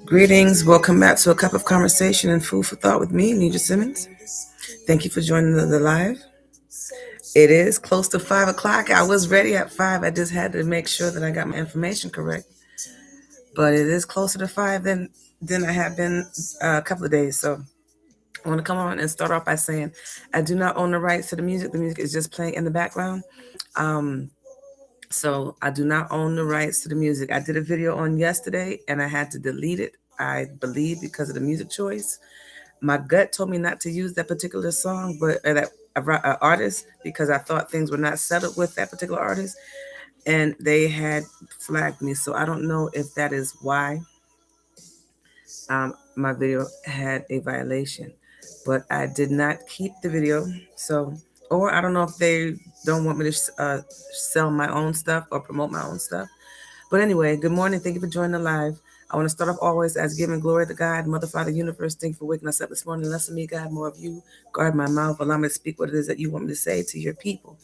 Greetings. Welcome back to a cup of conversation and food for thought with me, Nija Simmons. Thank you for joining the live. It is close to 5 o'clock. I was ready at 5. I just had to make sure that I got my information correct. But it is closer to 5 than I have been a couple of days. So I want to come on and start off by saying I do not own the rights to the music. The music is just playing in the background. So I do not own the rights to the music. I did a video on yesterday and I had to delete it, I believe, because of the music choice. My gut told me not to use that particular song, but that artist, because I thought things were not settled with that particular artist, and they had flagged me. So I don't know if that is why my video had a violation, but I did not keep the video. So, or I don't know if they don't want me to sell my own stuff or promote my own stuff. But anyway, good morning. Thank you for joining the live. I want to start off always as giving glory to God, Mother, Father, Universe. Thank you for waking us up this morning. Less of me, God, more of you. Guard my mouth. Allow me to speak what it is that you want me to say to your people.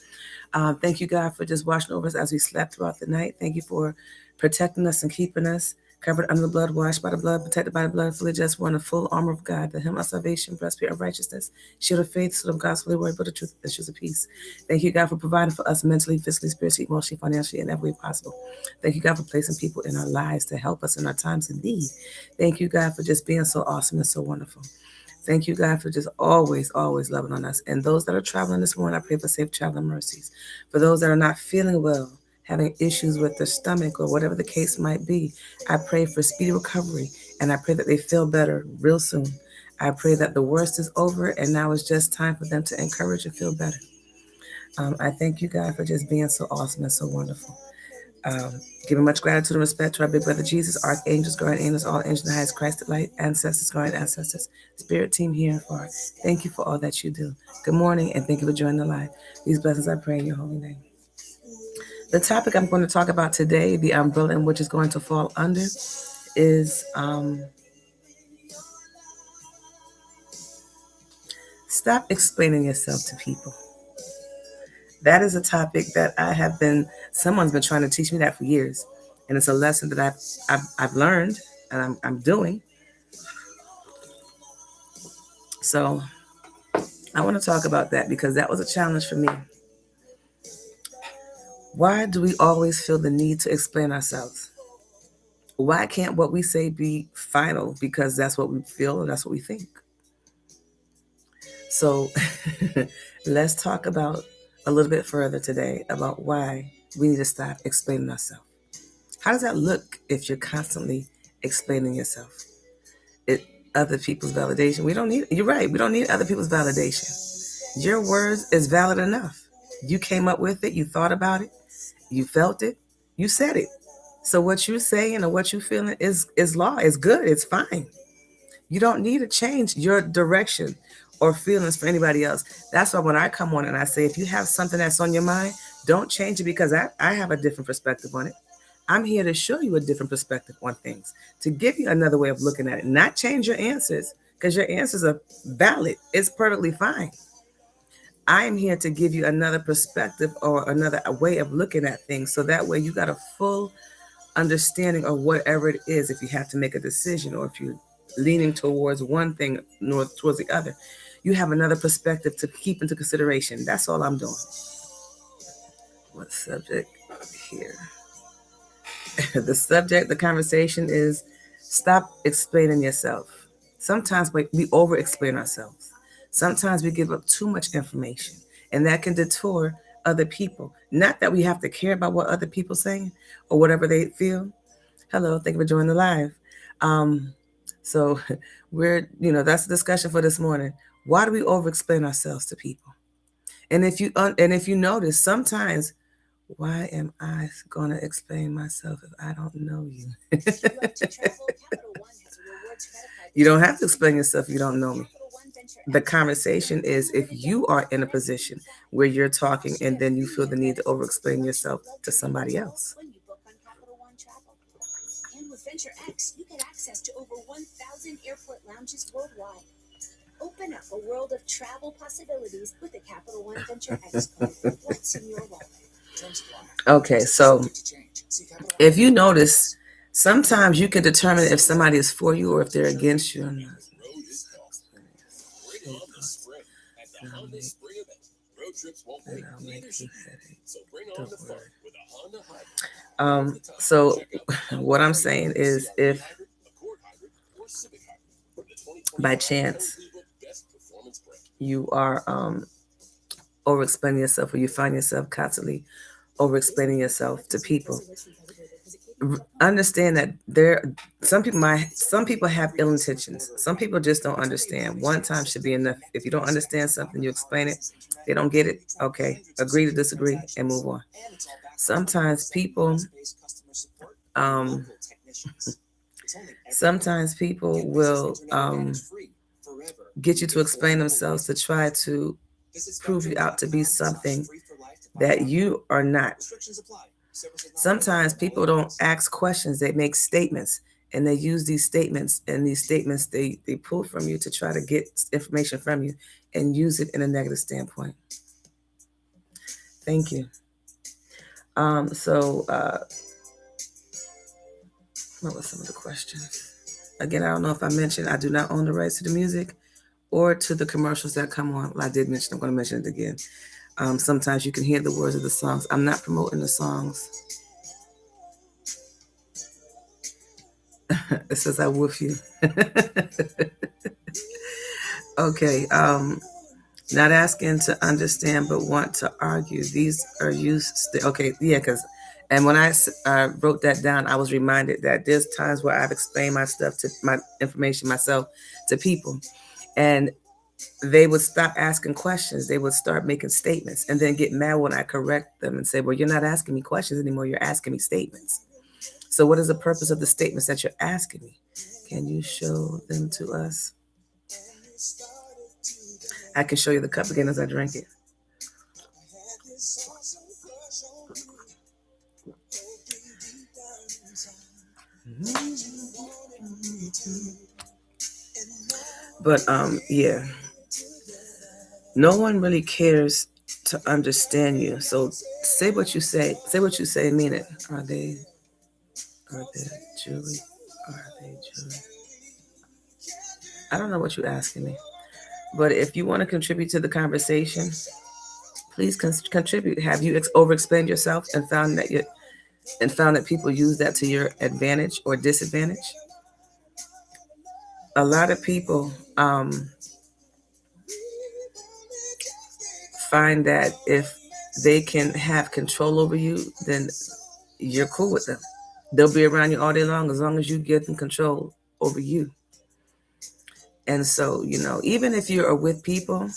Thank you, God, for just watching over us as we slept throughout the night. Thank you for protecting us and keeping us covered under the blood, washed by the blood, protected by the blood, fully just one, the full armor of God, the helmet of salvation, breastplate of righteousness, shield of faith, sword of gospel, word, but the truth, the shoes of peace. Thank you, God, for providing for us mentally, physically, spiritually, emotionally, financially, in every way possible. Thank you, God, for placing people in our lives to help us in our times of need. Thank you, God, for just being so awesome and so wonderful. Thank you, God, for just always, always loving on us. And those that are traveling this morning, I pray for safe traveling mercies. For those that are not feeling well, having issues with their stomach or whatever the case might be, I pray for speedy recovery, and I pray that they feel better real soon. I pray that the worst is over, and now it's just time for them to encourage and feel better. I thank you, God, for just being so awesome and so wonderful. Giving much gratitude and respect to our big brother Jesus, archangels, guardian angels, all angels in the highest Christ light, ancestors, guardian ancestors, spirit team here and far. Thank you for all that you do. Good morning, and thank you for joining the live. These blessings I pray in your holy name. The topic I'm going to talk about today, the umbrella in which is going to fall under, is stop explaining yourself to people. That is a topic that someone's been trying to teach me that for years. And it's a lesson that I've learned and I'm doing. So I want to talk about that because that was a challenge for me. Why do we always feel the need to explain ourselves? Why can't what we say be final? Because that's what we feel and that's what we think. So let's talk about a little bit further today about why we need to stop explaining ourselves. How does that look if you're constantly explaining yourself? Other people's validation. You're right, we don't need other people's validation. Your words is valid enough. You came up with it, you thought about it, you felt it, you said it. So what you're saying or what you're feeling is law, it's good, it's fine. You don't need to change your direction or feelings for anybody else. That's why when I come on and I say, if you have something that's on your mind, don't change it because I have a different perspective on it. I'm here to show you a different perspective on things, to give you another way of looking at it, not change your answers because your answers are valid. It's perfectly fine. I am here to give you another perspective or another way of looking at things. So that way you got a full understanding of whatever it is. If you have to make a decision or if you're leaning towards one thing nor towards the other, you have another perspective to keep into consideration. That's all I'm doing. What subject here? The subject, the conversation is stop explaining yourself. Sometimes we over explain ourselves. Sometimes we give up too much information, and that can detour other people. Not that we have to care about what other people saying or whatever they feel. Hello, thank you for joining the live. So that's the discussion for this morning. Why do we over explain ourselves to people? And if you notice, sometimes, why am I going to explain myself if I don't know you? You don't have to explain yourself if you don't know me. The conversation is if you are in a position where you're talking and then you feel the need to over-explain yourself to somebody else. And with Venture X, you get access to over 1,000 airport lounges worldwide. Open up a world of travel possibilities with the Capital One Venture X card. What's in your wallet? Okay, so if you notice, Sometimes you can determine if somebody is for you or if they're against you. I'll make you headache. So what I'm saying is, if by chance you are over explaining yourself, or you find yourself constantly over explaining yourself to people, understand that some people have ill intentions. Some people just don't understand. One time should be enough. If you don't understand something, you explain it. They don't get it. Okay, agree to disagree and move on. Sometimes people um sometimes people will get you to explain themselves to try to prove you out to be something that you are not. Sometimes people don't ask questions, they make statements, and they use these statements, and these statements they pull from you to try to get information from you and use it in a negative standpoint. Thank you. What were some of the questions? Again, I don't know if I mentioned I do not own the rights to the music or to the commercials that come on. Well, I did mention, I'm going to mention it again. Sometimes you can hear the words of the songs. I'm not promoting the songs. It says I woof you. Okay. Not asking to understand, but want to argue. These are used. Okay. Yeah. And when I wrote that down, I was reminded that there's times where I've explained my stuff to my information myself to people, and they would stop asking questions. They would start making statements and then get mad when I correct them and say, well, you're not asking me questions anymore. You're asking me statements. So what is the purpose of the statements that you're asking me? Can you show them to us? I can show you the cup again as I drink it. But yeah. No one really cares to understand you. So say what you say. Say what you say and mean it. Are they jewelry? Are they jewelry? I don't know what you're asking me. But if you want to contribute to the conversation, please contribute. Have you over-explained yourself and found that people use that to your advantage or disadvantage? A lot of people find that if they can have control over you, then you're cool with them. They'll be around you all day long as you give them control over you. And so, even if you are with people,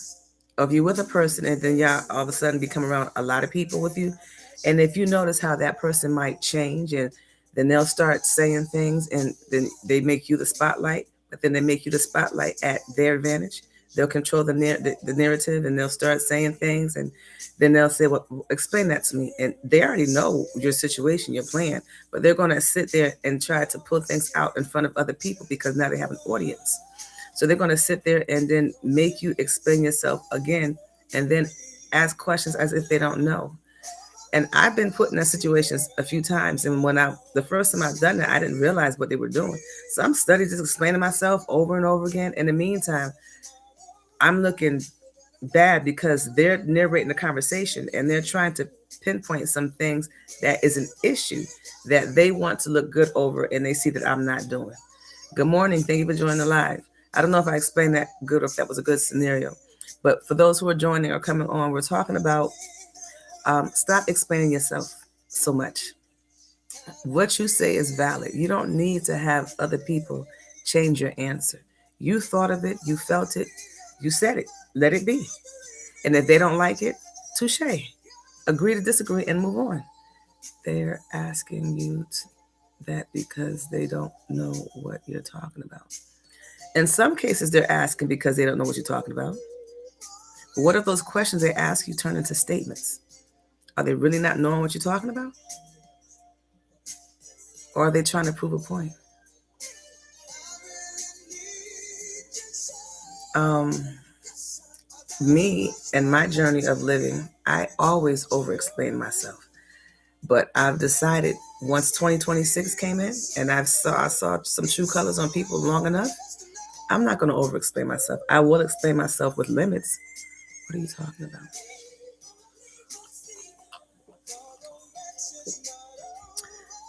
or if you're with a person and then y'all all of a sudden become around a lot of people with you, and if you notice how that person might change, and then they'll start saying things, and then they make you the spotlight, but then they make you the spotlight at their advantage. They'll control the narrative, and they'll start saying things, and then they'll say, well, explain that to me. And they already know your situation, your plan, but they're going to sit there and try to pull things out in front of other people because now they have an audience. So they're going to sit there and then make you explain yourself again, and then ask questions as if they don't know. And I've been put in that situations a few times. And the first time I've done that, I didn't realize what they were doing. So I'm studying, just explaining myself over and over again. In the meantime, I'm looking bad because they're narrating the conversation and they're trying to pinpoint some things that is an issue that they want to look good over, and they see that I'm not doing. Good morning. Thank you for joining the live. I don't know if I explained that good or if that was a good scenario, but for those who are joining or coming on, we're talking about stop explaining yourself so much. What you say is valid. You don't need to have other people change your answer. You thought of it, you felt it, you said it. Let it be. And if they don't like it, touche. Agree to disagree and move on. They're asking you that because they don't know what you're talking about. In some cases, they're asking because they don't know what you're talking about. But what if those questions they ask you turn into statements? Are they really not knowing what you're talking about? Or are they trying to prove a point? Me and my journey of living, I always over-explain myself. But I've decided Once 2026 came in and I saw some true colors on people long enough, I'm not going to over explain myself. I will explain myself with limits. What are you talking about?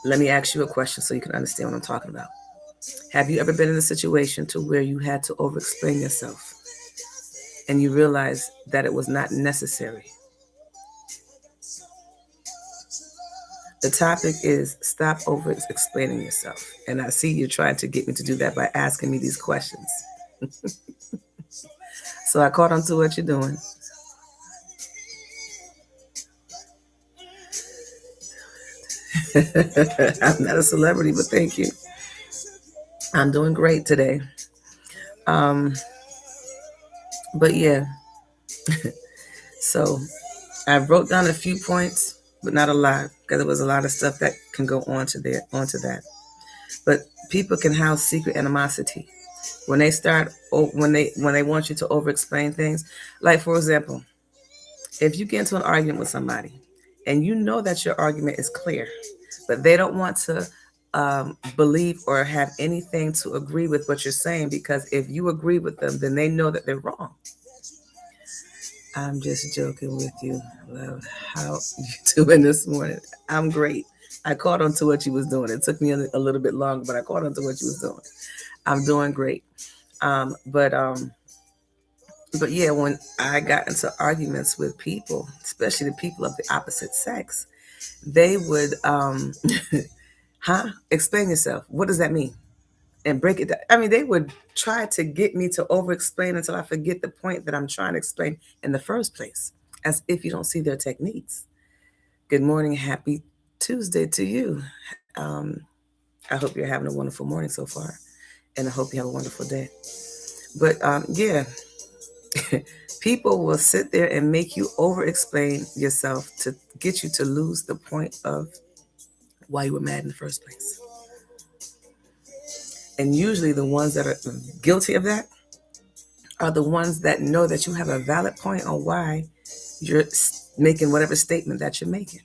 Let me ask you a question so you can understand what I'm talking about. Have you ever been in a situation to where you had to over explain yourself and you realized that it was not necessary? The topic is stop over explaining yourself. And I see you're trying to get me to do that by asking me these questions. So I caught on to what you're doing. I'm not a celebrity, but thank you. I'm doing great today. Um, but yeah, so I wrote down a few points, but not a lot, because there was a lot of stuff that can go onto that. But people can house secret animosity when they start when they want you to over explain things. Like for example, if you get into an argument with somebody and you know that your argument is clear, but they don't want to believe or have anything to agree with what you're saying, because if you agree with them, then they know that they're wrong. I'm just joking with you, love. How you doing this morning? I'm great. I caught on to what you was doing. It took me a little bit longer, but I caught on to what you was doing. I'm doing great. Um, but um, but yeah, when I got into arguments with people, especially the people of the opposite sex, they would, huh? Explain yourself. What does that mean? And break it down. I mean, they would try to get me to over explain until I forget the point that I'm trying to explain in the first place, as if you don't see their techniques. Good morning. Happy Tuesday to you. Um, I hope you're having a wonderful morning so far, and I hope you have a wonderful day. But yeah, people will sit there and make you over explain yourself to get you to lose the point of why you were mad in the first place. And usually the ones that are guilty of that are the ones that know that you have a valid point on why you're making whatever statement that you're making.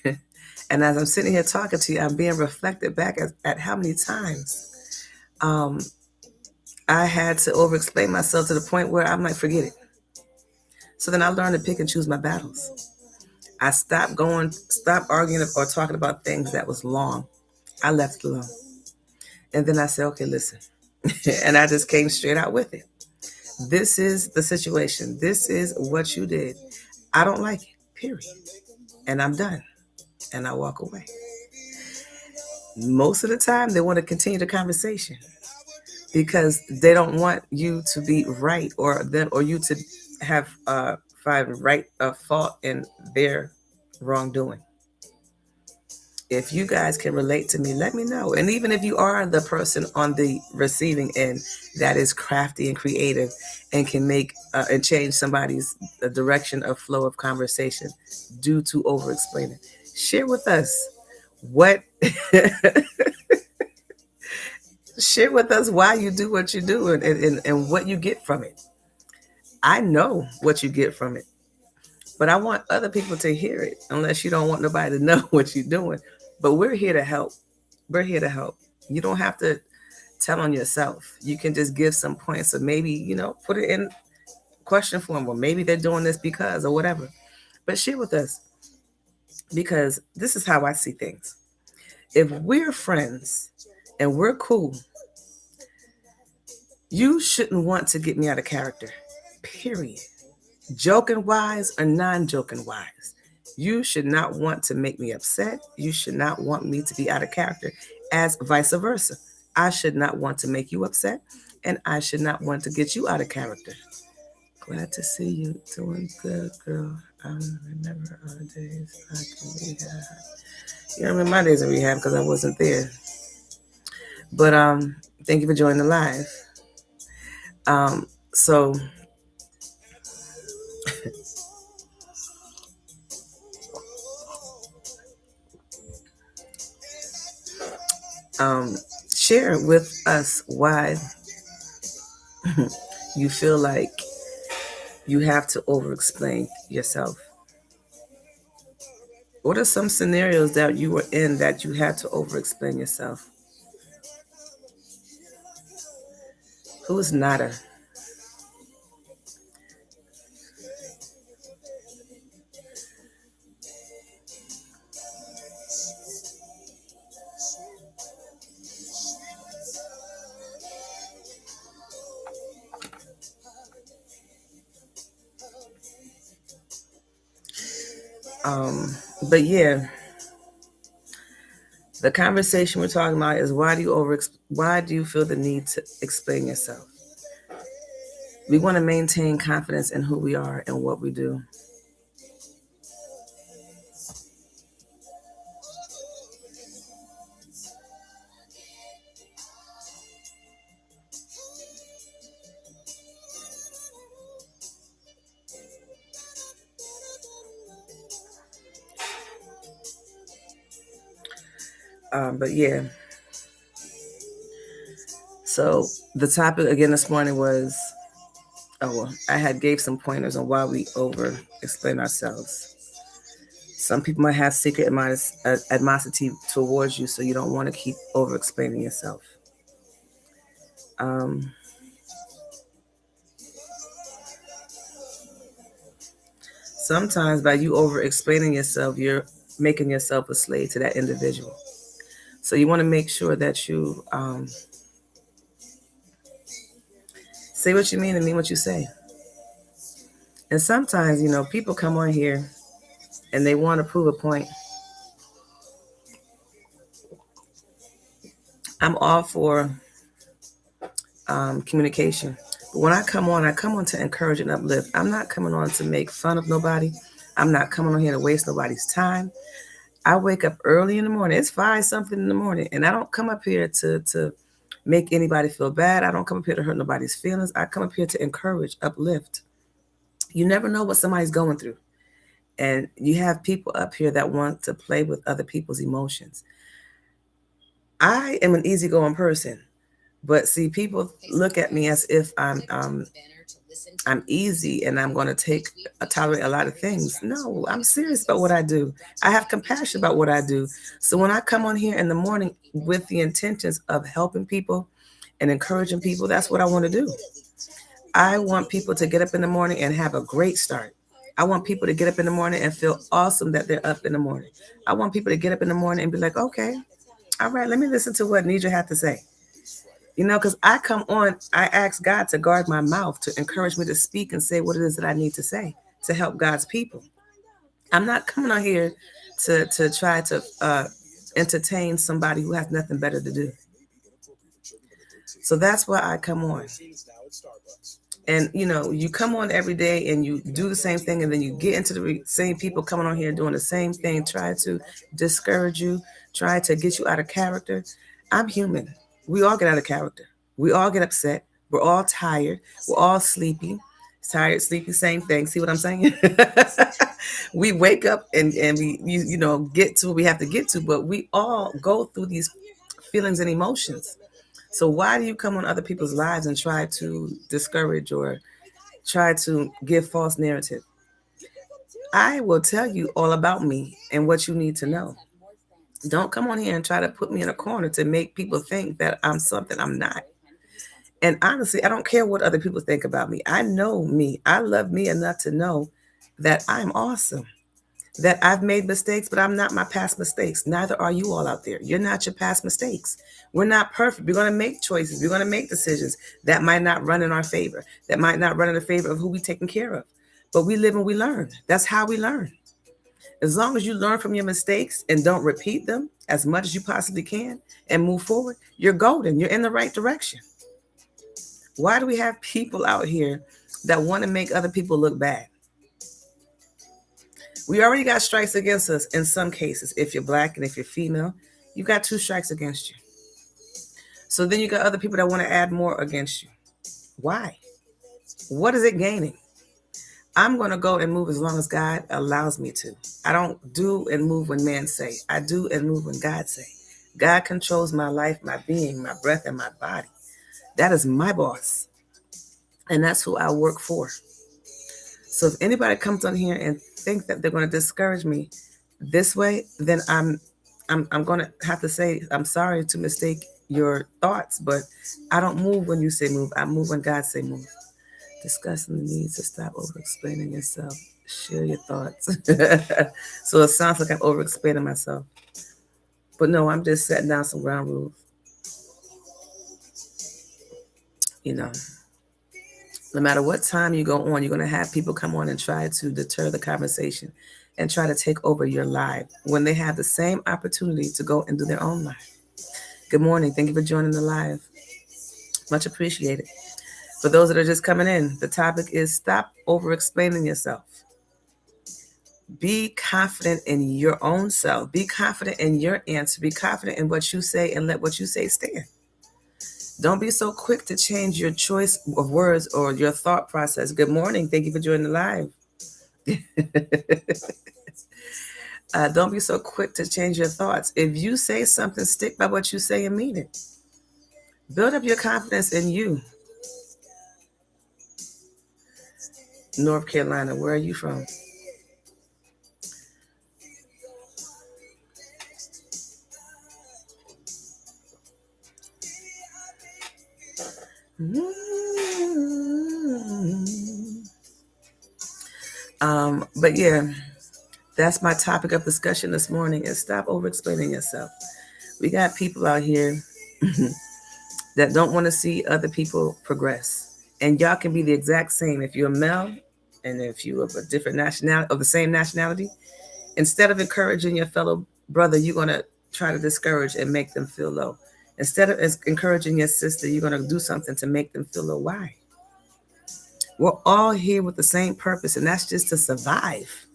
And as I'm sitting here talking to you, I'm being reflected back at how many times I had to over explain myself to the point where I'm like, forget it. So then I learned to pick and choose my battles. I stopped arguing or talking about things that was long. I left it alone. And then I said, okay, listen. And I just came straight out with it. This is the situation. This is what you did. I don't like it, period. And I'm done. And I walk away. Most of the time, they want to continue the conversation because they don't want you to be right or you to have find right fault in their wrongdoing. If you guys can relate to me, let me know. And even if you are the person on the receiving end that is crafty and creative and can make and change somebody's direction of flow of conversation due to over explaining, share with us what share with us why you do what you do and what you get from it. I know what you get from it, but I want other people to hear it, unless you don't want nobody to know what you're doing. But we're here to help. We're here to help. You don't have to tell on yourself. You can just give some points, or maybe, put it in question form, or maybe they're doing this because, or whatever. But share with us, because this is how I see things. If we're friends and we're cool, you shouldn't want to get me out of character, period. Joking wise or non-joking wise. You should not want to make me upset. You should not want me to be out of character, as vice versa. I should not want to make you upset, and I should not want to get you out of character. Glad to see you doing good, girl. I remember our days back in rehab. You remember my days in rehab because I wasn't there. But thank you for joining the live. So share with us why you feel like you have to over explain yourself. What are some scenarios that you were in that you had to over-explain yourself? Who is Nada? But yeah, the conversation we're talking about is why do you feel the need to explain yourself? We want to maintain confidence in who we are and what we do. But yeah, so the topic again this morning was, I had gave some pointers on why we over explain ourselves. Some people might have secret animosity towards you, so you don't want to keep over explaining yourself. Sometimes by you over explaining yourself, you're making yourself a slave to that individual. So you want to make sure that you say what you mean and mean what you say. And sometimes, people come on here and they want to prove a point. I'm all for communication. But when I come on to encourage and uplift. I'm not coming on to make fun of nobody. I'm not coming on here to waste nobody's time. I wake up early in the morning. It's 5-something in the morning. And I don't come up here to make anybody feel bad. I don't come up here to hurt nobody's feelings. I come up here to encourage, uplift. You never know what somebody's going through. And you have people up here that want to play with other people's emotions. I am an easygoing person. But see, people look at me as if I'm easy and I'm going to tolerate a lot of things. No, I'm serious about what I do. I have compassion about what I do. So when I come on here in the morning with the intentions of helping people and encouraging people, that's what I want to do. I want people to get up in the morning and have a great start. I want people to get up in the morning and feel awesome that they're up in the morning. I want people to get up in the morning and be like, okay, all right, let me listen to what Nidra had to say. Because I come on, I ask God to guard my mouth, to encourage me to speak and say what it is that I need to say to help God's people. I'm not coming on here to try to entertain somebody who has nothing better to do. So that's why I come on. And, you come on every day and you do the same thing, and then you get into the same people coming on here doing the same thing, try to discourage you, try to get you out of character. I'm human. We all get out of character. We all get upset. We're all tired. We're all sleepy. Tired, sleepy, same thing. See what I'm saying? We wake up and we, get to what we have to get to, but we all go through these feelings and emotions. So why do you come on other people's lives and try to discourage or try to give false narrative? I will tell you all about me and what you need to know. Don't come on here and try to put me in a corner to make people think that I'm something I'm not. And honestly, I don't care what other people think about me. I know me. I love me enough to know that I'm awesome, that I've made mistakes, but I'm not my past mistakes. Neither are you all out there. You're not your past mistakes. We're not perfect. We're going to make choices. We're going to make decisions that might not run in our favor, that might not run in the favor of who we're taking care of. But we live and we learn. That's how we learn. As long as you learn from your mistakes and don't repeat them as much as you possibly can and move forward, you're golden. You're in the right direction. Why do we have people out here that want to make other people look bad? We already got strikes against us in some cases. If you're black and if you're female, you got 2 strikes against you. So then you got other people that want to add more against you. Why? What is it gaining? I'm going to go and move as long as God allows me to. I don't do and move when man say. I do and move when God say. God controls my life, my being, my breath, and my body. That is my boss. And that's who I work for. So if anybody comes on here and think that they're going to discourage me, this way, then I'm gonna have to say I'm sorry to mistake your thoughts, but I don't move when you say move. I move when God say move. Discussing the need to stop over explaining yourself. Share your thoughts. So it sounds like I'm over explaining myself. But no, I'm just setting down some ground rules. You know, no matter what time you go on, you're going to have people come on and try to deter the conversation and try to take over your life when they have the same opportunity to go and do their own life. Good morning. Thank you for joining the live. Much appreciated. For those that are just coming in, the topic is stop over explaining yourself. Be confident in your own self. Be confident in your answer. Be confident in what you say and let what you say stand. Don't be so quick to change your choice of words or your thought process. Good morning. Thank you for joining the live. Don't be so quick to change your thoughts. If you say something, stick by what you say and mean it. Build up your confidence in you. North Carolina, where are you from? But yeah, that's my topic of discussion this morning is stop over explaining yourself. We got people out here that don't want to see other people progress. And y'all can be the exact same. If you're a male and if you're of a different nationality, of the same nationality, instead of encouraging your fellow brother, you're going to try to discourage and make them feel low. Instead of encouraging your sister, you're going to do something to make them feel low. Why? We're all here with the same purpose, and that's just to survive.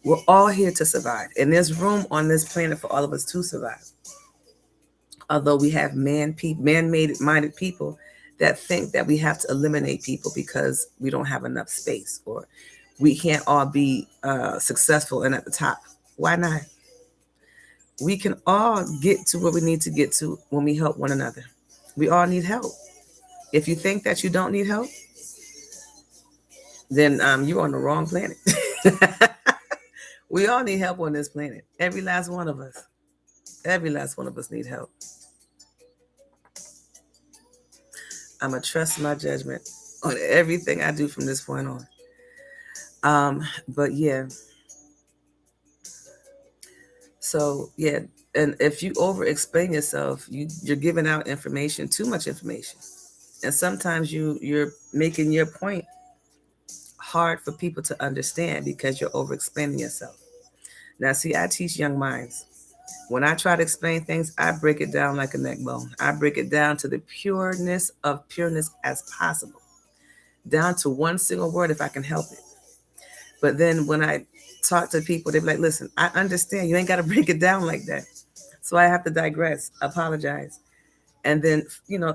We're all here to survive. And there's room on this planet for all of us to survive. Although we have man-made minded people that think that we have to eliminate people because we don't have enough space or we can't all be successful and at the top. Why not? We can all get to where we need to get to when we help one another. We all need help. If you think that you don't need help, then you're on the wrong planet. We all need help on this planet. Every last one of us. Every last one of us need help. I'm going to trust my judgment on everything I do from this point on. But yeah. So yeah, and if you over explain yourself, you're giving out information, too much information. And sometimes you're making your point hard for people to understand because you're over explaining yourself. Now, see, I teach young minds. When I try to explain things, I break it down like a neck bone. I break it down to the pureness of pureness as possible, down to one single word if I can help it. But then when I talk to people, they're like, listen, I understand. You ain't got to break it down like that. So I have to digress, apologize, and then,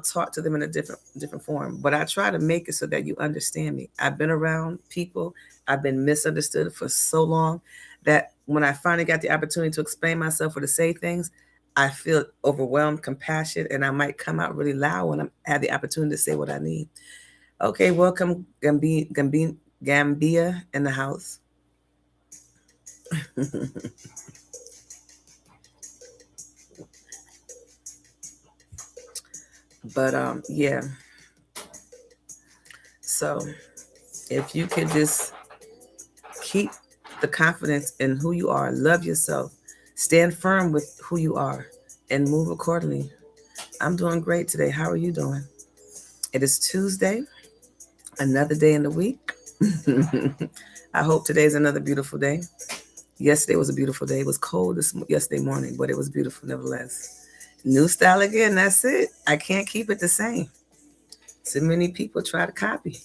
talk to them in a different form. But I try to make it so that you understand me. I've been around people. I've been misunderstood for so long that when I finally got the opportunity to explain myself or to say things, I feel overwhelmed, compassionate, and I might come out really loud when I have the opportunity to say what I need. Okay, welcome, Gambia in the house. But yeah. So if you could just keep the confidence in who you are, love yourself, stand firm with who you are, and move accordingly. I'm doing great today. How are you doing? It is Tuesday, another day in the week. I hope today is another beautiful day. Yesterday was a beautiful day. It was cold yesterday morning, but it was beautiful nevertheless. New style again. That's it. I can't keep it the same. So many people try to copy.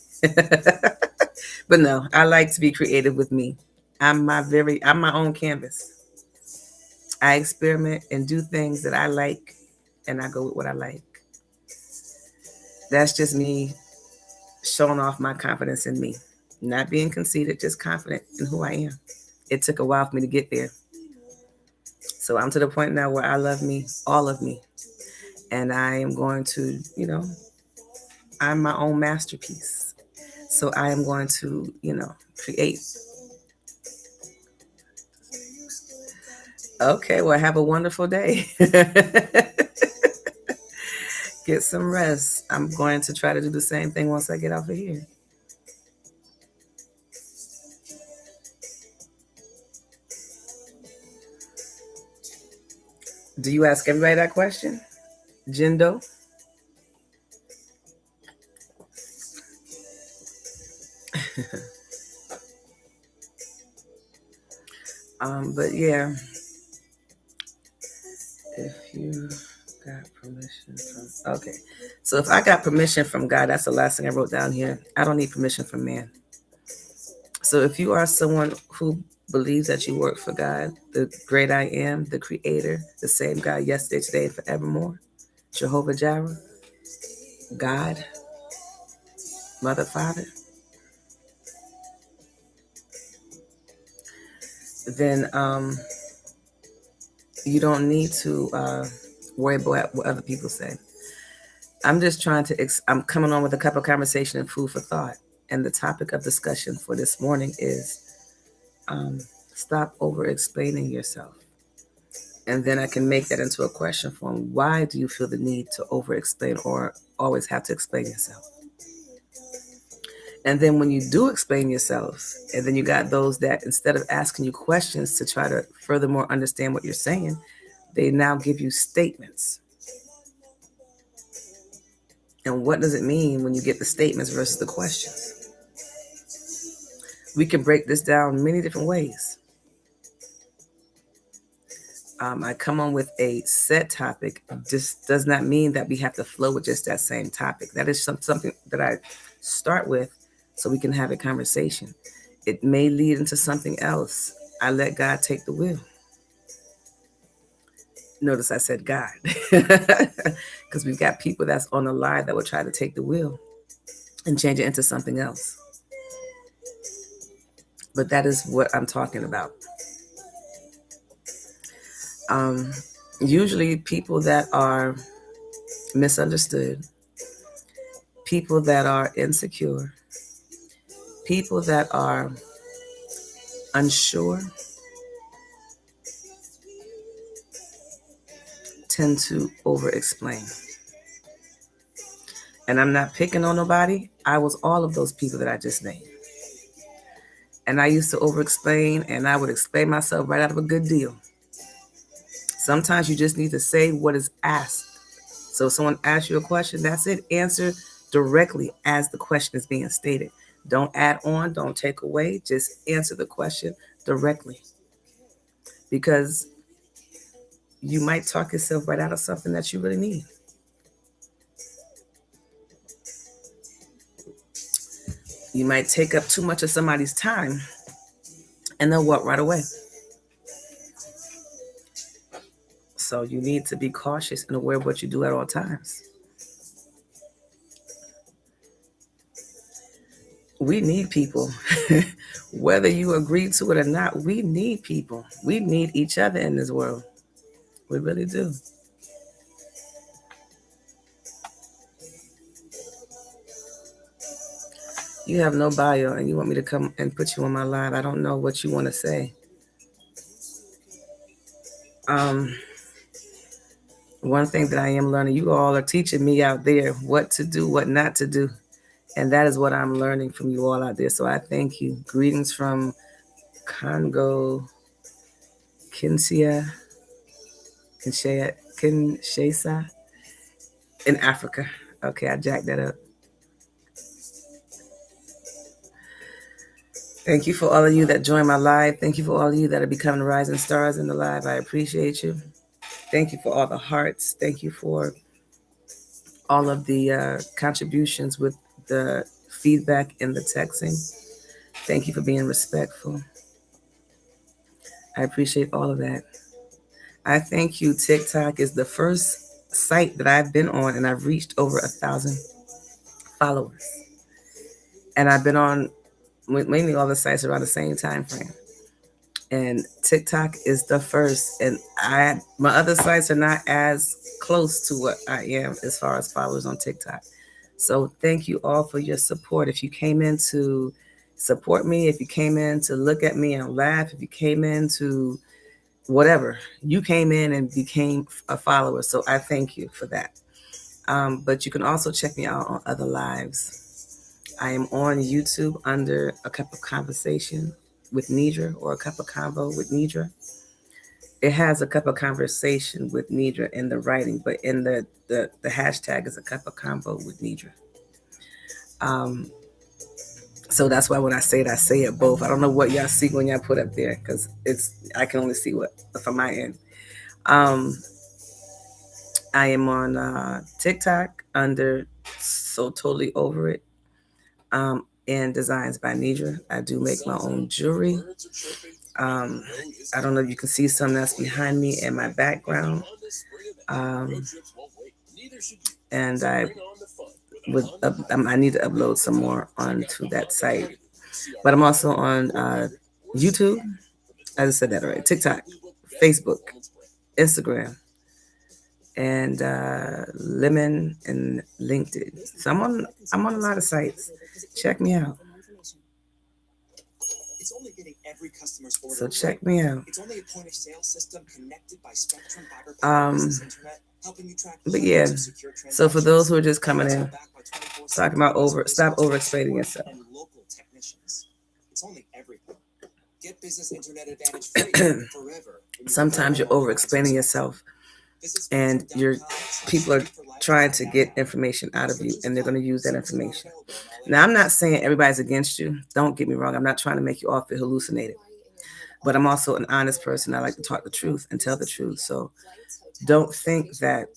But no, I like to be creative with me. I'm my own canvas. I experiment and do things that I like, and I go with what I like. That's just me showing off my confidence in me. Not being conceited, just confident in who I am. It took a while for me to get there. So I'm to the point now where I love me, all of me. And I am going to, I'm my own masterpiece. So I am going to, create. Okay, well, have a wonderful day. Get some rest. I'm going to try to do the same thing once I get off of here. Do you ask everybody that question? Jindo? But yeah, if you got permission from, okay. So if I got permission from God, that's the last thing I wrote down here. I don't need permission from man. So if you are someone who believes that you work for God, the great I am, the creator, the same God yesterday, today, and forevermore, Jehovah Jireh, God, Mother, Father, then you don't need to worry about what other people say. I'm just trying to, I'm coming on with a cup of conversation and food for thought. And the topic of discussion for this morning is stop over explaining yourself. And then I can make that into a question form. Why do you feel the need to over explain or always have to explain yourself? And then when you do explain yourself, and then you got those that instead of asking you questions to try to furthermore understand what you're saying, they now give you statements. And what does it mean when you get the statements versus the questions? We can break this down many different ways. I come on with a set topic. This does not mean that we have to flow with just that same topic. That is something that I start with so we can have a conversation. It may lead into something else. I let God take the wheel. Notice I said God. Because we've got people that's on the line that will try to take the wheel and change it into something else. But that is what I'm talking about. Usually people that are misunderstood, people that are insecure, people that are unsure tend to over-explain. And I'm not picking on nobody. I was all of those people that I just named. And I used to over-explain, and I would explain myself right out of a good deal. Sometimes you just need to say what is asked. So if someone asks you a question, that's it. Answer directly as the question is being stated. Don't add on, don't take away. Just answer the question directly. Because you might talk yourself right out of something that you really need. You might take up too much of somebody's time and they'll walk right away. So you need to be cautious and aware of what you do at all times. We need people. Whether you agree to it or not, we need people. We need each other in this world. We really do. You have no bio and you want me to come and put you on my live. I don't know what you want to say. One thing that I am learning, you all are teaching me out there what to do, what not to do. And that is what I'm learning from you all out there. So I thank you. Greetings from Congo, Kinshasa, in Africa. Okay, I jacked that up. Thank you for all of you that join my live. Thank you for all of you that are becoming rising stars in the live. I appreciate you. Thank you for all the hearts. Thank you for all of the contributions with the feedback and the texting. Thank you for being respectful. I appreciate all of that. I thank you. TikTok is the first site that I've been on, and I've reached over 1,000 followers. And I've been on mainly all the sites around the same time frame. And TikTok is the first. And my other sites are not as close to what I am as far as followers on TikTok. So thank you all for your support. If you came in to support me, if you came in to look at me and laugh, if you came in to whatever. You came in and became a follower, so I thank you for that. But you can also check me out on other lives. I am on YouTube under A Cup of Conversation with Nidra, or A Cup of Convo with Nidra. It has A Cup of Conversation with Nidra in the writing, but in the hashtag is A Cup of Convo with Nidra. So that's why when I say it both. I don't know what y'all see when y'all put up there, because I can only see what from my end. I am on TikTok under So Totally Over It, and Designs by Nidra. I do make my own jewelry. I don't know if you can see some that's behind me in my background. And I need to upload some more onto that site. But I'm also on YouTube. I just said that already. TikTok, Facebook, Instagram, and Lemon and LinkedIn. So I'm on a lot of sites. Check me out. So check me out. It's only a point of sale system connected by Spectrum Fiber Business Internet, helping you track. But yeah, so for those who are just coming in, talking about stop over explaining yourself. It's only everything. Get business internet advantage free forever. Sometimes you're over explaining yourself, and people are trying to get information out of you, and they're going to use that information. Now, I'm not saying everybody's against you. Don't get me wrong. I'm not trying to make you all feel hallucinated. But I'm also an honest person. I like to talk the truth and tell the truth. So don't think that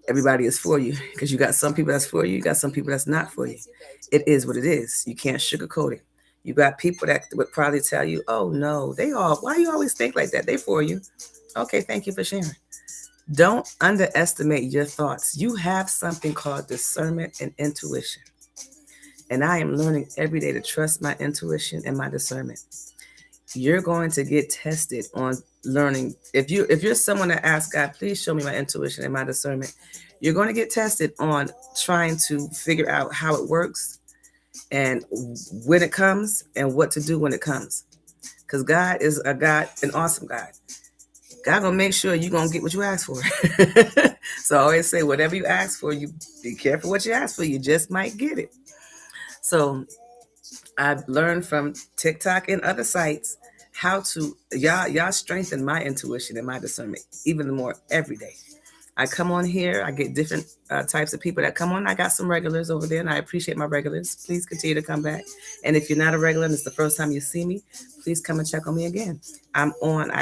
everybody is for you, because you got some people that's for you. You got some people that's not for you. It is what it is. You can't sugarcoat it. You got people that would probably tell you, oh, no, why do you always think like that? They for you. Okay, thank you for sharing. Don't underestimate your thoughts. You have something called discernment and intuition. And I am learning every day to trust my intuition and my discernment. You're going to get tested on learning. If you're someone that asks God, please show me my intuition and my discernment, you're going to get tested on trying to figure out how it works and when it comes and what to do when it comes. Because God is an awesome God. God gonna make sure you're gonna get what you ask for. So I always say, whatever you ask for, you be careful what you ask for. You just might get it. So I've learned from TikTok and other sites how to y'all strengthen my intuition and my discernment even more every day. I come on here, I get different types of people that come on. I got some regulars over there, and I appreciate my regulars. Please continue to come back. And if you're not a regular and it's the first time you see me, please come and check on me again. I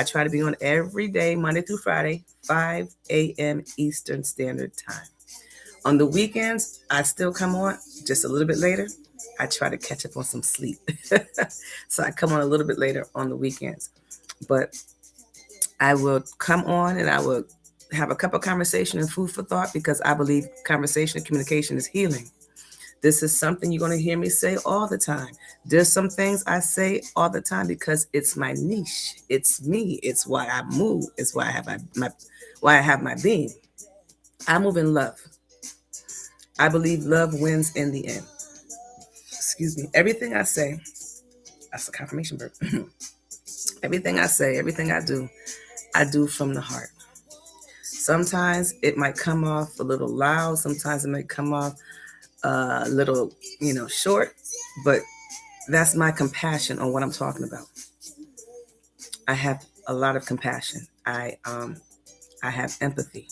try to be on every day, Monday through Friday, 5 a.m. Eastern Standard Time. On the weekends, I still come on just a little bit later. I try to catch up on some sleep. So I come on a little bit later on the weekends. But I will come on and I will have a cup of conversation and food for thought, because I believe conversation and communication is healing. This is something you're going to hear me say all the time. There's some things I say all the time because it's my niche. It's me. It's why I move. It's why I have my being. I move in love. I believe love wins in the end. Excuse me. Everything I say, that's a confirmation verb. Everything I say, everything I do from the heart. Sometimes it might come off a little loud. Sometimes it might come off a little, short. But that's my compassion on what I'm talking about. I have a lot of compassion. I have empathy.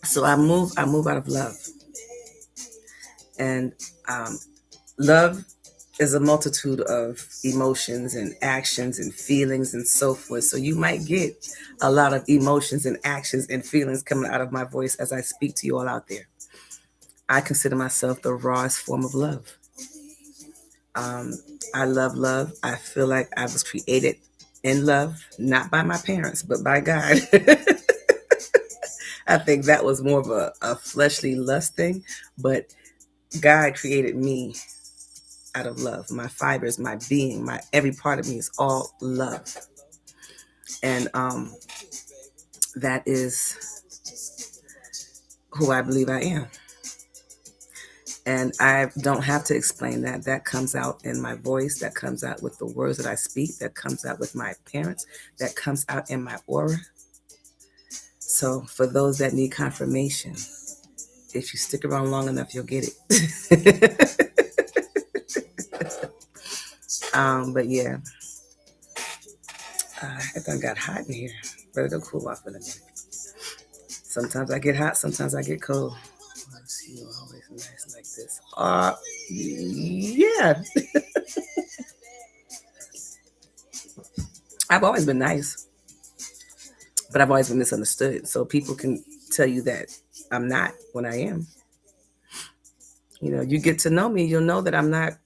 So I move out of love. And love is a multitude of emotions and actions and feelings and so forth. So you might get a lot of emotions and actions and feelings coming out of my voice as I speak to you all out there. I consider myself the rawest form of love. I love love. I feel like I was created in love, not by my parents, but by God. I think that was more of a fleshly lust thing, but God created me out of love. My fibers, my being, every part of me is all love. And that is who I believe I am. And I don't have to explain that. That comes out in my voice, that comes out with the words that I speak, that comes out with my appearance, that comes out in my aura. So for those that need confirmation, if you stick around long enough, you'll get it. But yeah, it done got hot in here, but it'll cool off in a minute. Sometimes I get hot, sometimes I get cold. I see you always nice like this. Yeah. I've always been nice, but I've always been misunderstood. So people can tell you that I'm not when I am. You know, you get to know me, you'll know that I'm not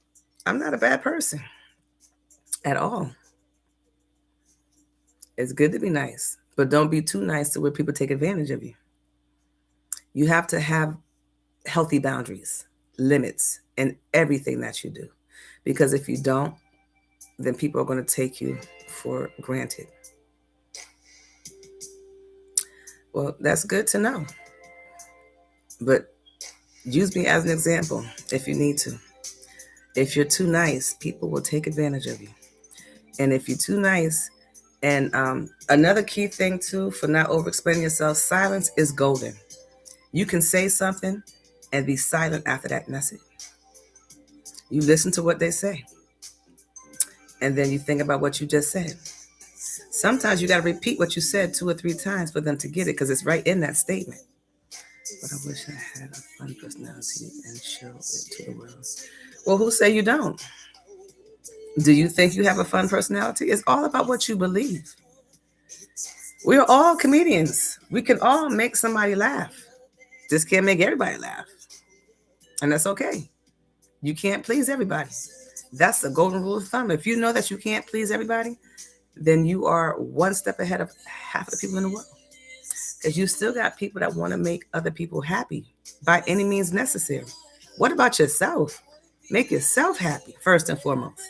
a bad person at all. It's good to be nice, but don't be too nice to where people take advantage of you. You have to have healthy boundaries, limits in everything that you do. Because if you don't, then people are going to take you for granted. Well, that's good to know. But use me as an example if you need to. If you're too nice, people will take advantage of you. And if you're too nice, and another key thing too for not over-explaining yourself, silence is golden. You can say something and be silent after that message. You listen to what they say. And then you think about what you just said. Sometimes you got to repeat what you said 2 or 3 times for them to get it, because it's right in that statement. But I wish I had a fun personality and show it to the world. Well, who say you don't? Do you think you have a fun personality? It's all about what you believe. We're all comedians. We can all make somebody laugh. Just can't make everybody laugh. And that's okay. You can't please everybody. That's the golden rule of thumb. If you know that you can't please everybody, then you are one step ahead of half of the people in the world. Because you still got people that want to make other people happy by any means necessary. What about yourself? Make yourself happy, first and foremost.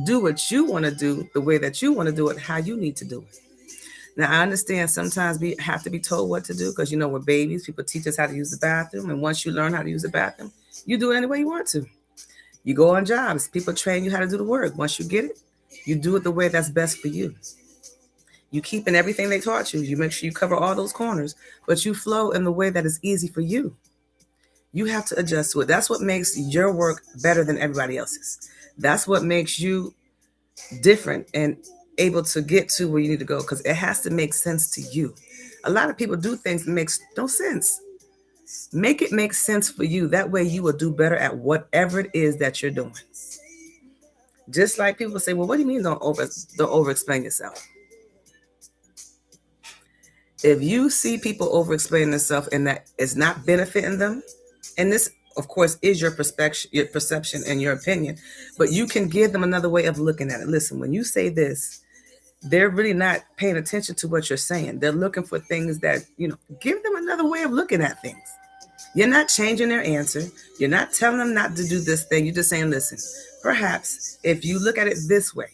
Do what you want to do the way that you want to do it, how you need to do it. Now, I understand sometimes we have to be told what to do because, you know, we're babies. People teach us how to use the bathroom. And once you learn how to use the bathroom, you do it any way you want to. You go on jobs. People train you how to do the work. Once you get it, you do it the way that's best for you. You keep in everything they taught you. You make sure you cover all those corners, but you flow in the way that is easy for you. You have to adjust to it. That's what makes your work better than everybody else's. That's what makes you different and able to get to where you need to go, because it has to make sense to you. A lot of people do things that makes no sense. Make it make sense for you. That way you will do better at whatever it is that you're doing. Just like people say, well, what do you mean don't over-explain yourself? If you see people over-explaining themselves and that it's not benefiting them, and this, of course, is your perception and your opinion, but you can give them another way of looking at it. Listen, when you say this, they're really not paying attention to what you're saying. They're looking for things that, give them another way of looking at things. You're not changing their answer. You're not telling them not to do this thing. You're just saying, listen, perhaps if you look at it this way,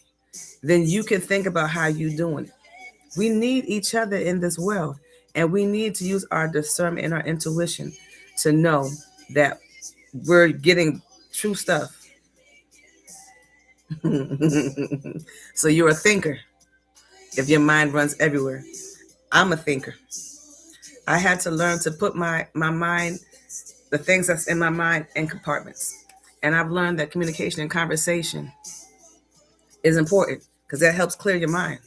then you can think about how you're doing it. We need each other in this world, and we need to use our discernment and our intuition to know that we're getting true stuff. So you're a thinker. If your mind runs everywhere, I'm a thinker. I had to learn to put my mind, the things that's in my mind, in compartments. And I've learned that communication and conversation is important because that helps clear your mind.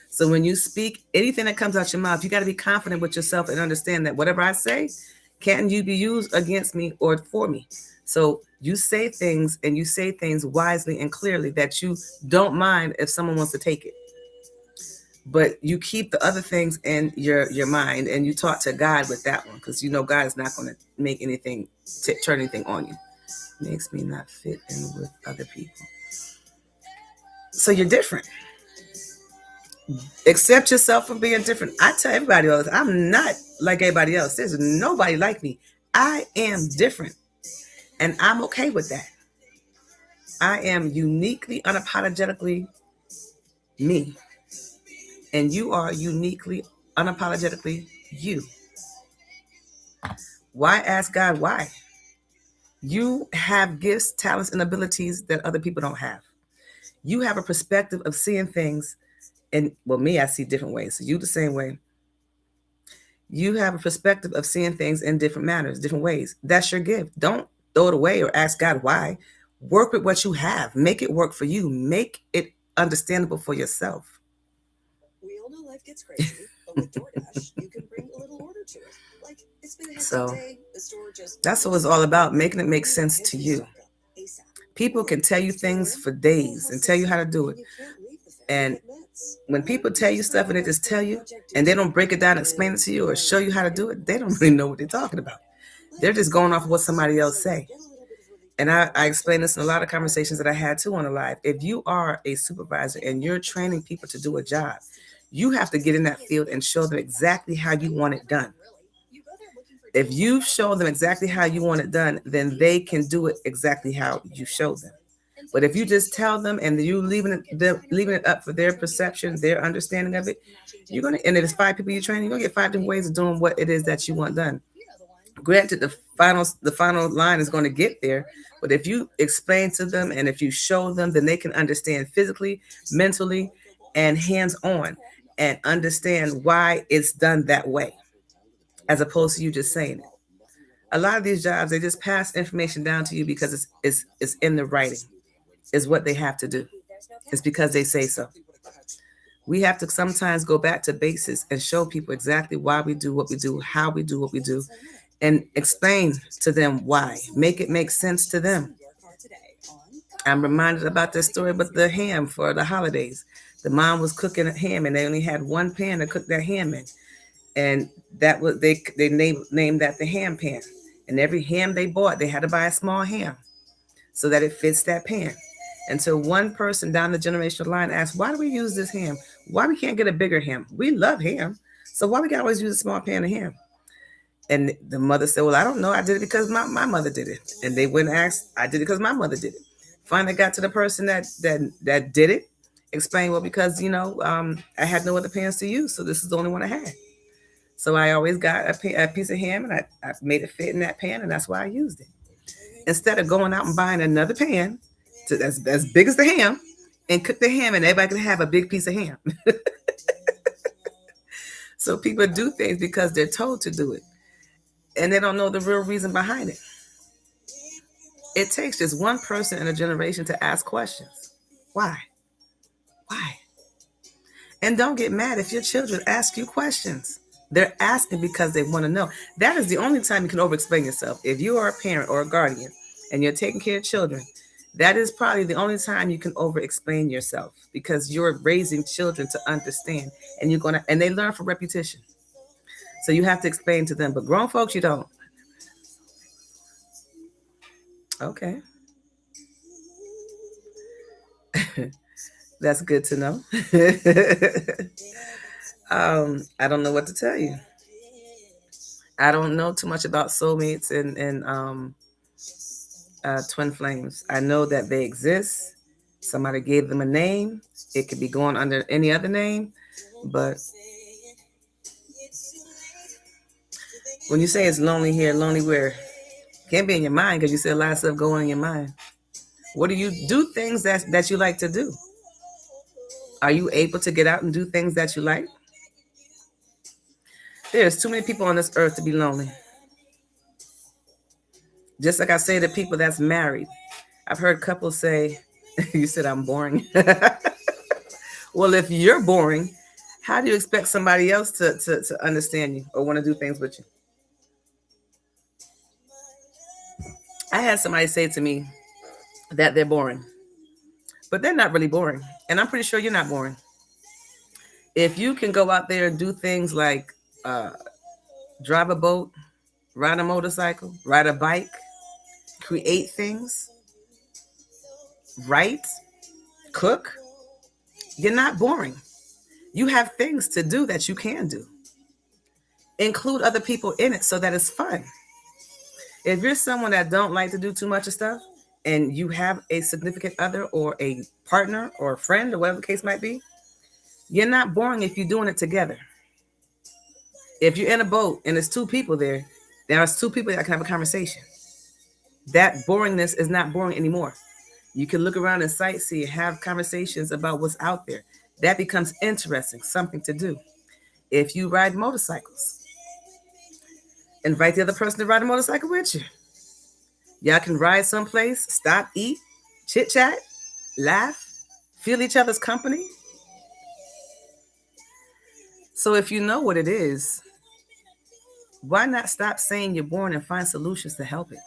So when you speak, anything that comes out your mouth, you got to be confident with yourself and understand that whatever I say can't you be used against me or for me. So you say things, and you say things wisely and clearly that you don't mind if someone wants to take it. But you keep the other things in your mind, and you talk to God with that one, because God is not going to make anything, turn anything on you. Makes me not fit in with other people. So you're different. Accept yourself for being different. I tell everybody all this, I'm not like everybody else. There's nobody like me. I am different. And I'm okay with that. I am uniquely, unapologetically me. And you are uniquely, unapologetically you. Why ask God why? You have gifts, talents, and abilities that other people don't have. You have a perspective of seeing things, and well, me, I see different ways. So you the same way. You have a perspective of seeing things in different manners, different ways. That's your gift. Don't throw it away or ask God why. Work with what you have. Make it work for you. Make it understandable for yourself. We all know life gets crazy, but with DoorDash, you can bring a little order to it. Like, it's been a hectic So day, the store just... that's what it's all about, making it make sense to you. People can tell you things for days and tell you how to do it. And when people tell you stuff and they just tell you and they don't break it down and explain it to you or show you how to do it, they don't really know what they're talking about. They're just going off of what somebody else say. And I explain this in a lot of conversations that I had too on the live. If you are a supervisor and you're training people to do a job, you have to get in that field and show them exactly how you want it done. If you show them exactly how you want it done, then they can do it exactly how you show them. But if you just tell them and you leaving it up for their perception, their understanding of it, you're gonna, and if it's 5 people you're training, you're gonna get 5 different ways of doing what it is that you want done. Granted, the final line is going to get there, but if you explain to them and if you show them, then they can understand physically, mentally, and hands-on, and understand why it's done that way, as opposed to you just saying it. A lot of these jobs, they just pass information down to you because it's in the writing. Is what they have to do. It's because they say so. We have to sometimes go back to basics and show people exactly why we do what we do, how we do what we do, and explain to them why. Make it make sense to them. I'm reminded about this story about the ham for the holidays. The mom was cooking a ham and they only had one pan to cook that ham in. And that was they named that the ham pan. And every ham they bought, they had to buy a small ham so that it fits that pan. Until one person down the generational line asked, why do we use this ham? Why we can't get a bigger ham? We love ham. So why we got to always use a small pan of ham? And the mother said, well, I don't know. I did it because my mother did it. And they went and asked, I did it because my mother did it. Finally got to the person that did it. Explained, well, because, I had no other pans to use. So this is the only one I had. So I always got a piece of ham and I made it fit in that pan. And that's why I used it. Instead of going out and buying another pan that's as big as the ham and cook the ham and everybody can have a big piece of ham. So people do things because they're told to do it and they don't know the real reason behind it. It takes just one person in a generation to ask questions. Why? And don't get mad if your children ask you questions. They're asking because they want to know. That is the only time you can over-explain yourself. If you are a parent or a guardian and you're taking care of children, that is probably the only time you can over-explain yourself because you're raising children to understand and they learn from repetition. So you have to explain to them, but grown folks, you don't. Okay. That's good to know. I don't know what to tell you. I don't know too much about soulmates and twin flames. I know that they exist. Somebody gave them a name. It could be going under any other name, but when you say it's lonely here, lonely where? Can't be in your mind because you said a lot of stuff going in your mind. What do you do? Things that you like to do? Are you able to get out and do things that you like? There's too many people on this earth to be lonely. Just like I say to people that's married. I've heard couples say, you said I'm boring. Well, if you're boring, how do you expect somebody else to understand you or want to do things with you? I had somebody say to me that they're boring, but they're not really boring. And I'm pretty sure you're not boring. If you can go out there and do things like drive a boat, ride a motorcycle, ride a bike, create things, write, cook, you're not boring. You have things to do that you can do. Include other people in it so that it's fun. If you're someone that don't like to do too much of stuff and you have a significant other or a partner or a friend or whatever the case might be, you're not boring if you're doing it together. If you're in a boat and there's 2 people there's 2 people that can have a conversation. that boringness is not boring anymore. You can look around and sightsee, have conversations about what's out there. That becomes interesting, something to do. If you ride motorcycles, invite the other person to ride a motorcycle with you. Y'all can ride someplace, stop, eat, chit chat, laugh, feel each other's company. So if you know what it is, why not stop saying you're boring and find solutions to help it?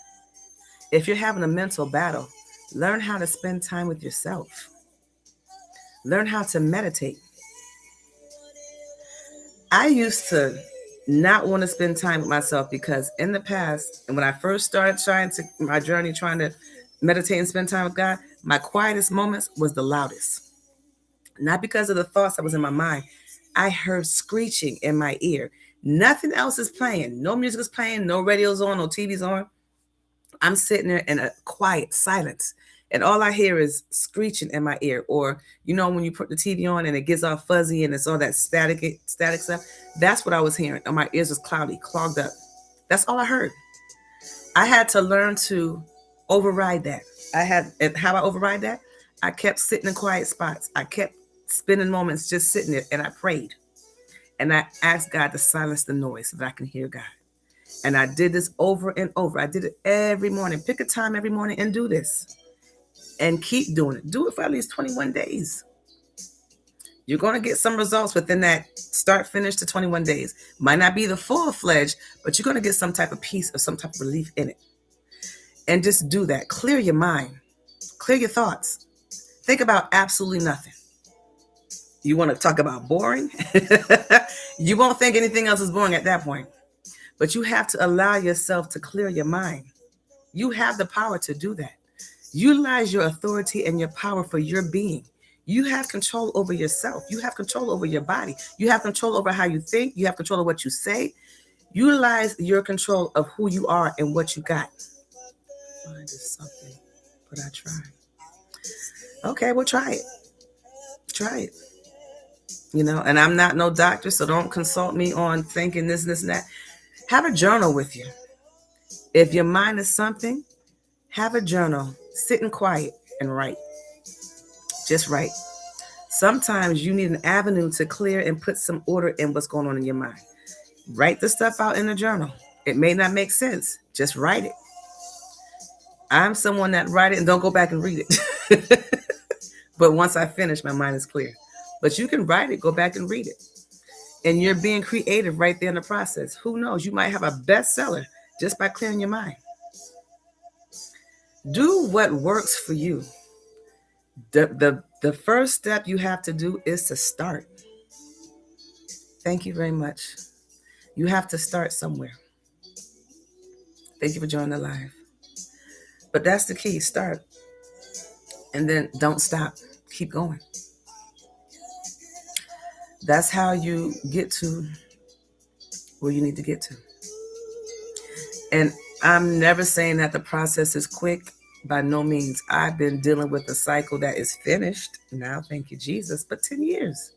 If you're having a mental battle, learn how to spend time with yourself. Learn how to meditate. I used to not want to spend time with myself because in the past, and when I first started my journey trying to meditate and spend time with God, my quietest moments was the loudest. Not because of the thoughts that was in my mind. I heard screeching in my ear. Nothing else is playing. No music is playing, no radio's on, no TV's on. I'm sitting there in a quiet silence. And all I hear is screeching in my ear. Or, when you put the TV on and it gets all fuzzy and it's all that static stuff. That's what I was hearing. And my ears was cloudy, clogged up. That's all I heard. I had to learn to override that. And how I override that? I kept sitting in quiet spots. I kept spending moments just sitting there, and I prayed. And I asked God to silence the noise so that I can hear God. And I did this over and over. I did it every morning. Pick a time every morning and do this. And keep doing it. Do it for at least 21 days. You're going to get some results within that start, finish to 21 days. Might not be the full-fledged, but you're going to get some type of peace or some type of relief in it. And just do that. Clear your mind. Clear your thoughts. Think about absolutely nothing. You want to talk about boring? You won't think anything else is boring at that point. But you have to allow yourself to clear your mind. You have the power to do that. Utilize your authority and your power for your being. You have control over yourself. You have control over your body. You have control over how you think. You have control of what you say. Utilize your control of who you are and what you got. Find is something, but I try. Okay, well, try it. Try it. And I'm not no doctor, so don't consult me on thinking this, and that. Have a journal with you. If your mind is something, have a journal. Sit in quiet and write. Just write. Sometimes you need an avenue to clear and put some order in what's going on in your mind. Write the stuff out in a journal. It may not make sense. Just write it. I'm someone that write it and don't go back and read it. But once I finish, my mind is clear. But you can write it, go back and read it. And you're being creative right there in the process. Who knows? You might have a bestseller just by clearing your mind. Do what works for you. The first step you have to do is to start. Thank you very much. You have to start somewhere. Thank you for joining the live. But that's the key. Start. And then don't stop. Keep going. That's how you get to where you need to get to. And I'm never saying that the process is quick. By no means. I've been dealing with a cycle that is finished now, thank you, Jesus, but 10 years.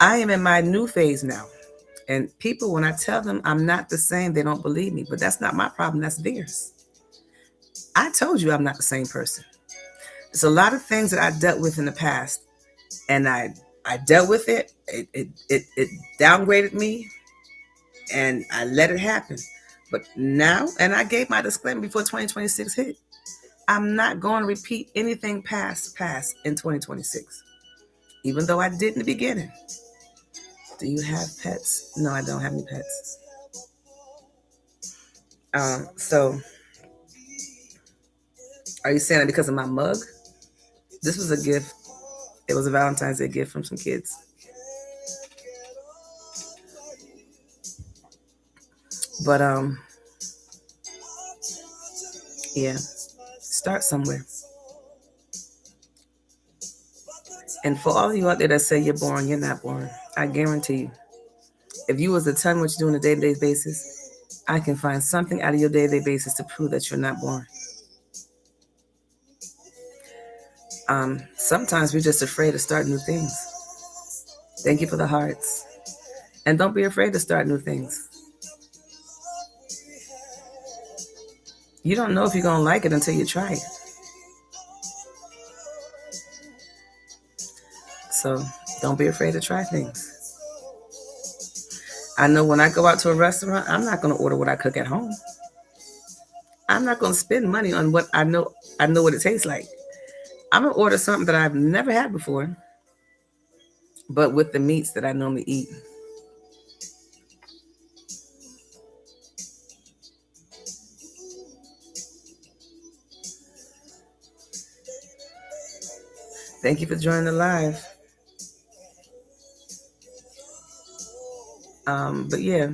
I am in my new phase now. And people, when I tell them I'm not the same, they don't believe me. But that's not my problem. That's theirs. I told you I'm not the same person. There's a lot of things that I dealt with in the past. And I dealt with it. It downgraded me. And I let it happen. But now, and I gave my disclaimer before 2026 hit, I'm not going to repeat anything past in 2026. Even though I did in the beginning. Do you have pets? No, I don't have any pets. So, are you saying that because of my mug? This was a gift. It was a Valentine's Day gift from some kids. But, yeah, start somewhere. And for all of you out there that say you're boring, you're not boring. I guarantee you. If you was to tell me what you do on a day-to-day basis, I can find something out of your day-to-day basis to prove that you're not boring. Sometimes we're just afraid to start new things. Thank you for the hearts. And don't be afraid to start new things. You don't know if you're going to like it until you try it. So don't be afraid to try things. I know when I go out to a restaurant, I'm not going to order what I cook at home. I'm not going to spend money on what I know what it tastes like. I'm going to order something that I've never had before, but with the meats that I normally eat. Thank you for joining the live. But yeah.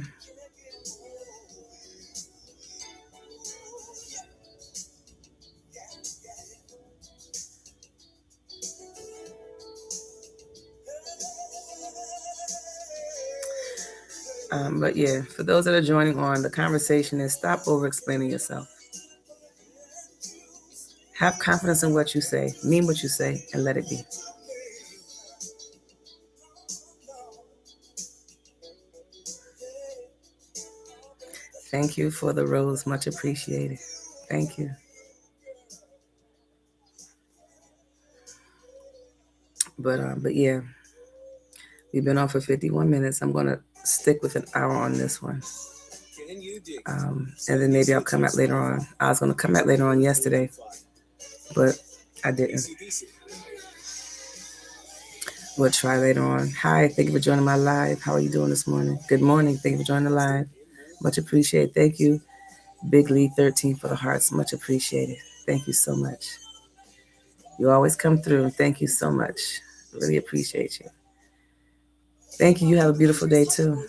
But yeah, for those that are joining on, the conversation is stop over-explaining yourself. Have confidence in what you say, mean what you say, and let it be. Thank you for the rose, much appreciated. Thank you. But yeah, we've been on for 51 minutes. I'm gonna stick with an hour on this one. And then maybe I'll come out later on. I was gonna come out later on yesterday, but I didn't. We'll try later on. Hi, thank you for joining my live. How are you doing this morning? Good morning. Thank you for joining the live. Much appreciated. Thank you, Big Lee 13 for the hearts. Much appreciated. Thank you so much. You always come through. Thank you so much. Really appreciate you. Thank you. You have a beautiful day too.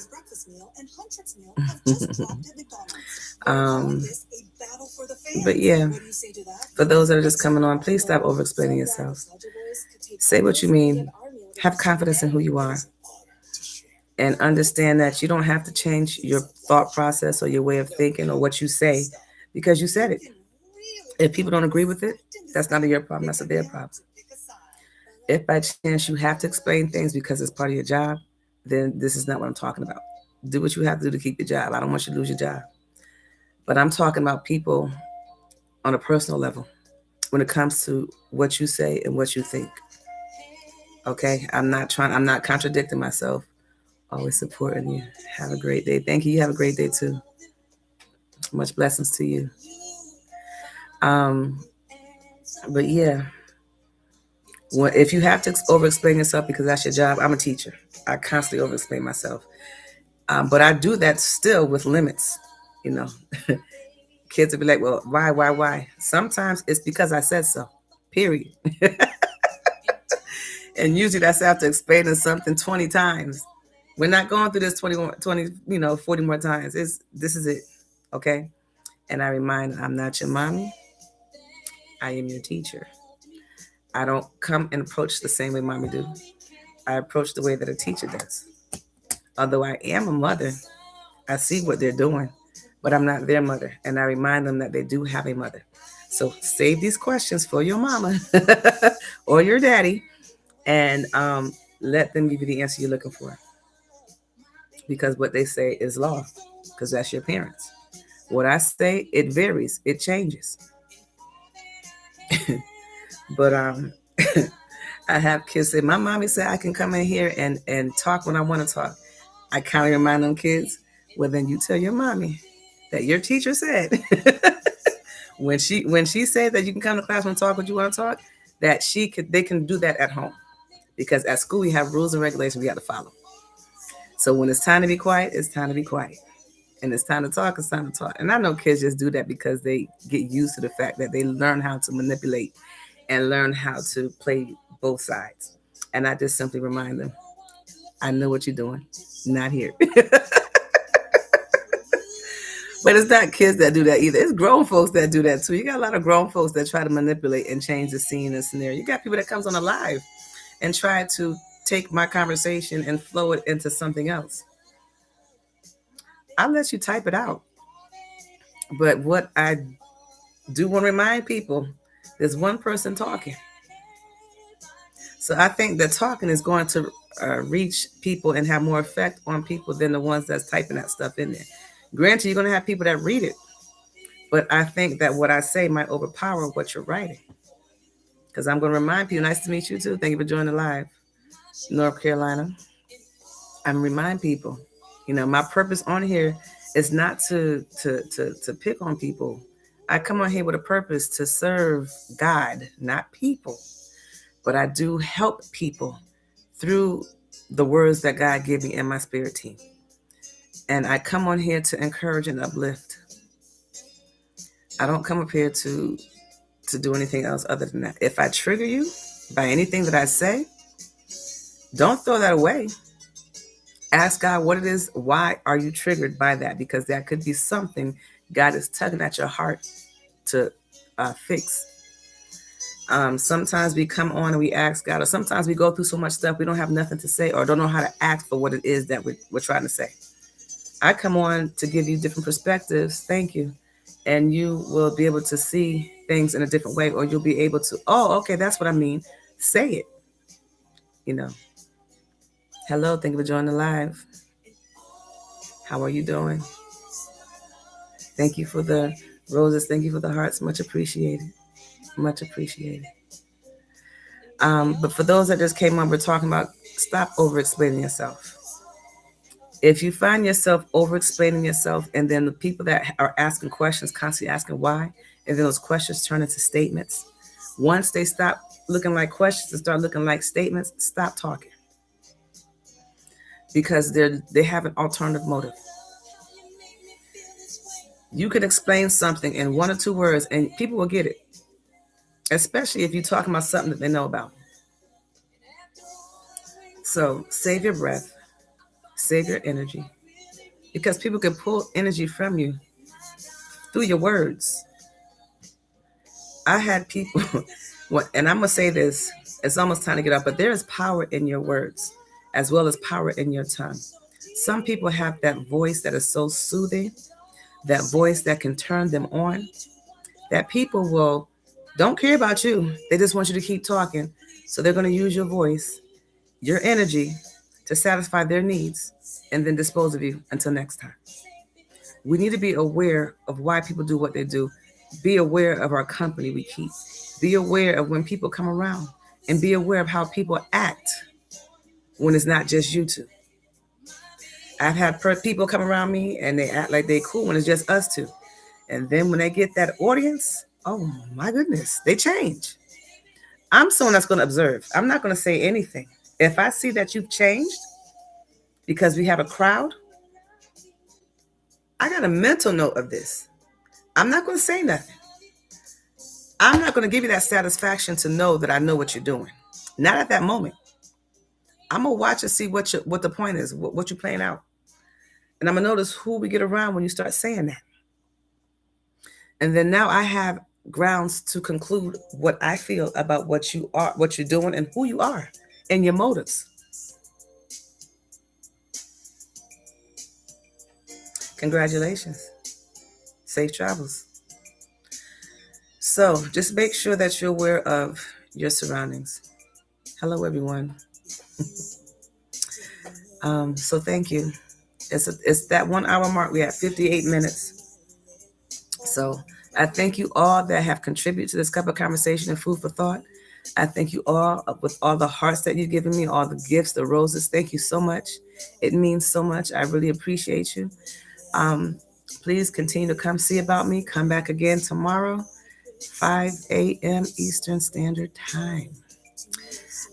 But yeah, for those that are just coming on, please stop over-explaining yourselves. Say what you mean. Have confidence in who you are. And understand that you don't have to change your thought process or your way of thinking or what you say because you said it. If people don't agree with it, that's not your problem. That's their problem. If by chance you have to explain things because it's part of your job, then this is not what I'm talking about. Do what you have to do to keep your job. I don't want you to lose your job. But I'm talking about people on a personal level when it comes to what you say and what you think. Okay? I'm not contradicting myself. Always supporting you. Have a great day. Thank you. You have a great day too. Much blessings to you. But yeah, if you have to over-explain yourself because that's your job, I'm a teacher. I constantly over-explain myself. But I do that still with limits. You know, kids will be like, well, why? Sometimes it's because I said so, period. And usually that's after explaining something 20 times. We're not going through this 20, 40 more times. This is it, okay? And I remind, I'm not your mommy. I am your teacher. I don't come and approach the same way mommy do. I approach the way that a teacher does. Although I am a mother, I see what they're doing, but I'm not their mother. And I remind them that they do have a mother. So save these questions for your mama or your daddy and let them give you the answer you're looking for. Because what they say is law, because that's your parents. What I say, it varies, it changes. But I have kids say, my mommy said I can come in here and talk when I want to talk. I kind of remind them kids, well, then you tell your mommy that your teacher said when she said that you can come to class and talk what you want to talk, that they can do that at home. Because at school we have rules and regulations we have to follow. So when it's time to be quiet, it's time to be quiet. And it's time to talk, it's time to talk. And I know kids just do that because they get used to the fact that they learn how to manipulate and learn how to play both sides. And I just simply remind them, I know what you're doing. Not here. But it's not kids that do that either. It's grown folks that do that too. You got a lot of grown folks that try to manipulate and change the scene and scenario. You got people that comes on a live and try to take my conversation and flow it into something else. I'll let you type it out. But what I do want to remind people, there's one person talking. So I think that talking is going to reach people and have more effect on people than the ones that's typing that stuff in there. Granted, you're going to have people that read it. But I think that what I say might overpower what you're writing. Because I'm going to remind people, nice to meet you too. Thank you for joining the live. North Carolina. I'm remind people, my purpose on here is not to pick on people. I come on here with a purpose to serve God, not people. But I do help people through the words that God gave me in my spirit team. And I come on here to encourage and uplift. I don't come up here to do anything else other than that. If I trigger you by anything that I say, don't throw that away. Ask God what it is. Why are you triggered by that? Because that could be something God is tugging at your heart to fix. Sometimes we come on and we ask God, or sometimes we go through so much stuff we don't have nothing to say or don't know how to ask for what it is that we're trying to say. I come on to give you different perspectives. Thank you. And you will be able to see things in a different way, or you'll be able to, okay, that's what I mean. Say it. Hello, thank you for joining the live. How are you doing? Thank you for the roses. Thank you for the hearts. Much appreciated. Much appreciated. But for those that just came on, we're talking about stop over-explaining yourself. If you find yourself over-explaining yourself, and then the people that are asking questions, constantly asking why, and then those questions turn into statements, once they stop looking like questions and start looking like statements, stop talking. Because they have an alternative motive. You can explain something in 1 or 2 words and people will get it. Especially if you're talking about something that they know about. So save your breath. Save your energy. Because people can pull energy from you through your words. I had people, and I'm going to say this, it's almost time to get up, but there is power in your words as well as power in your tongue. Some people have that voice that is so soothing, that voice that can turn them on, that people don't care about you. They just want you to keep talking. So they're going to use your voice, your energy to satisfy their needs and then dispose of you until next time. We need to be aware of why people do what they do. Be aware of our company we keep. Be aware of when people come around, and be aware of how people act when it's not just you two. I've had people come around me and they act like they cool when it's just us two. And then when they get that audience, oh my goodness, they change. I'm someone that's going to observe. I'm not going to say anything. If I see that you've changed because we have a crowd, I got a mental note of this. I'm not going to say nothing. I'm not going to give you that satisfaction to know that I know what you're doing. Not at that moment. I'm going to watch and see what the point is, what you're playing out. And I'm going to notice who we get around when you start saying that. And then now I have grounds to conclude what I feel about what you are, what you're doing, and who you are, and your motives. Congratulations. Safe travels. So just make sure that you're aware of your surroundings. Hello, everyone. So thank you. It's that 1 hour mark. We have 58 minutes. So I thank you all that have contributed to this cup of conversation and food for thought. I thank you all with all the hearts that you've given me, all the gifts, the roses. Thank you so much. It means so much. I really appreciate you. Please continue to come see about me. Come back again tomorrow, 5 a.m. Eastern Standard Time.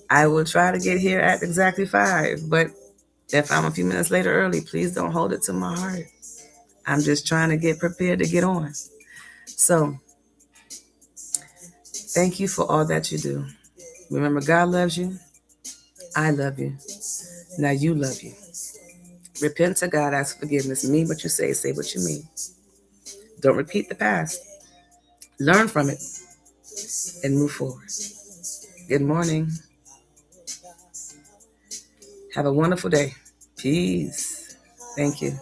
I will try to get here at exactly 5, but if I'm a few minutes later early, please don't hold it to my heart. I'm just trying to get prepared to get on. So, thank you for all that you do. Remember, God loves you. I love you. Now you love you. Repent to God, ask forgiveness. Mean what you say what you mean. Don't repeat the past. Learn from it and move forward. Good morning. Have a wonderful day. Peace. Thank you.